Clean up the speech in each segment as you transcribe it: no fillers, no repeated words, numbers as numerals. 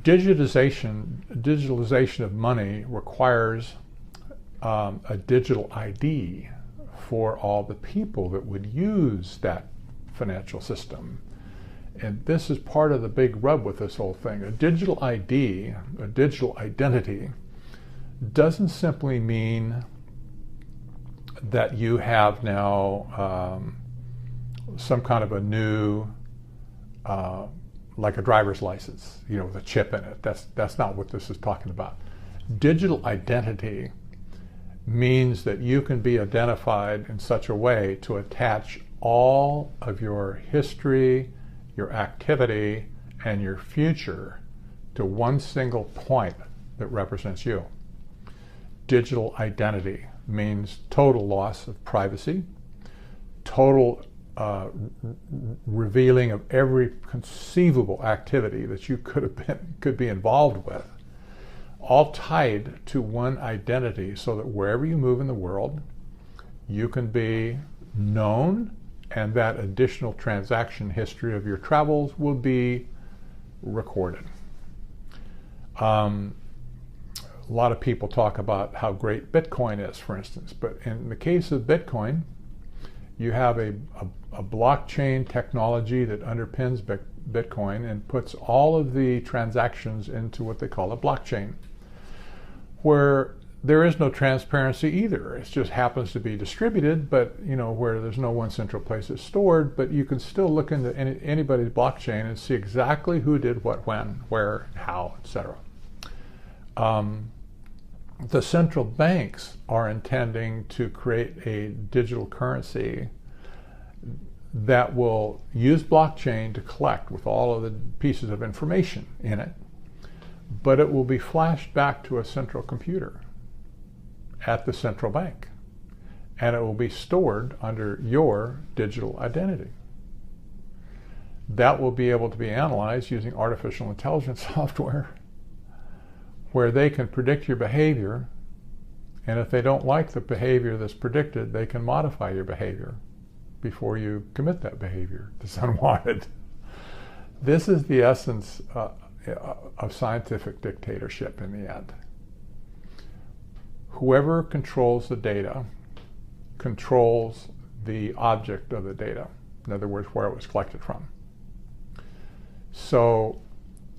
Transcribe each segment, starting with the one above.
Digitalization of money requires a digital ID for all the people that would use that financial system. And this is part of the big rub with this whole thing. A digital ID, a digital identity, doesn't simply mean that you have now some kind of a new, like a driver's license, with a chip in it. That's not what this is talking about. Digital identity means that you can be identified in such a way to attach all of your history, your activity, and your future to one single point that represents you. Digital identity means total loss of privacy, total revealing of every conceivable activity that you could be involved with, all tied to one identity, so that wherever you move in the world, you can be known, and that additional transaction history of your travels will be recorded. A lot of people talk about how great Bitcoin is, for instance, but in the case of Bitcoin, you have a blockchain technology that underpins Bitcoin and puts all of the transactions into what they call a blockchain, where there is no transparency either. It just happens to be distributed, but where there's no one central place it's stored, but you can still look into anybody's blockchain and see exactly who did what, when, where, how, etc. The central banks are intending to create a digital currency that will use blockchain to collect with all of the pieces of information in it, but it will be flashed back to a central computer at the central bank, and it will be stored under your digital identity. That will be able to be analyzed using artificial intelligence software, where they can predict your behavior, and if they don't like the behavior that's predicted, they can modify your behavior before you commit that behavior that's unwanted. This is the essence of scientific dictatorship in the end. Whoever controls the data controls the object of the data. In other words, where it was collected from. So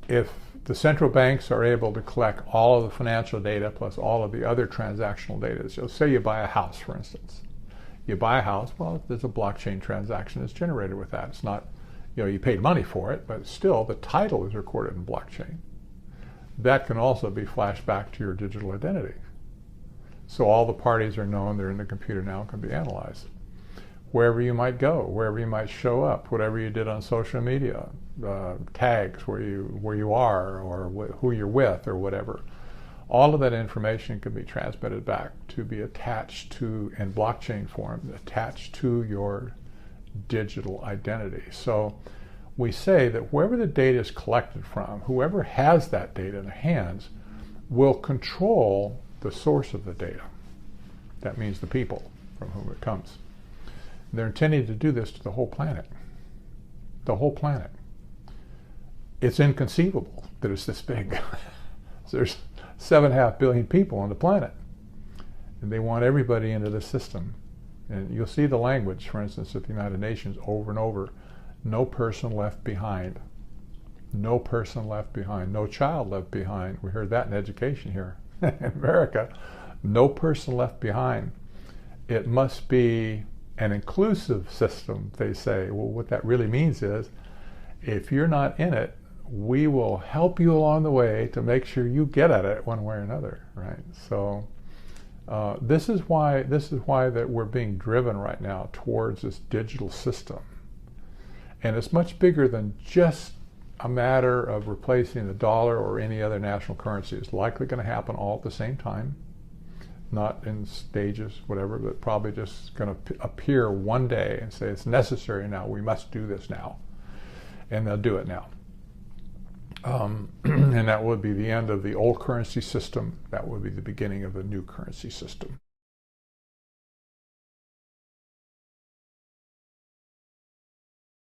if the central banks are able to collect all of the financial data plus all of the other transactional data, so say you buy a house, for instance. You buy a house, well, there's a blockchain transaction that's generated with that. It's not, you paid money for it, but still the title is recorded in blockchain. That can also be flashed back to your digital identity. So all the parties are known, they're in the computer now, and can be analyzed. Wherever you might go, wherever you might show up, whatever you did on social media, tags where you are, or who you're with, or whatever. All of that information can be transmitted back to be attached to, in blockchain form, attached to your digital identity. So we say that wherever the data is collected from, whoever has that data in their hands will control the source of the data. That means the people from whom it comes. They're intending to do this to the whole planet. The whole planet. It's inconceivable that it's this big. There's 7.5 billion people on the planet, and they want everybody into the system. And you'll see the language, for instance, at the United Nations over and over: no person left behind. No person left behind. No child left behind. We heard that in education here in America. No person left behind. It must be an inclusive system, they say. Well, what that really means is, if you're not in it, we will help you along the way to make sure you get at it one way or another, right? So this is why that we're being driven right now towards this digital system, and it's much bigger than just a matter of replacing the dollar or any other national currency. It's likely going to happen all at the same time, not in stages, whatever, but probably just going to appear one day and say it's necessary now. We must do this now, and they'll do it now. And that would be the end of the old currency system. That would be the beginning of a new currency system.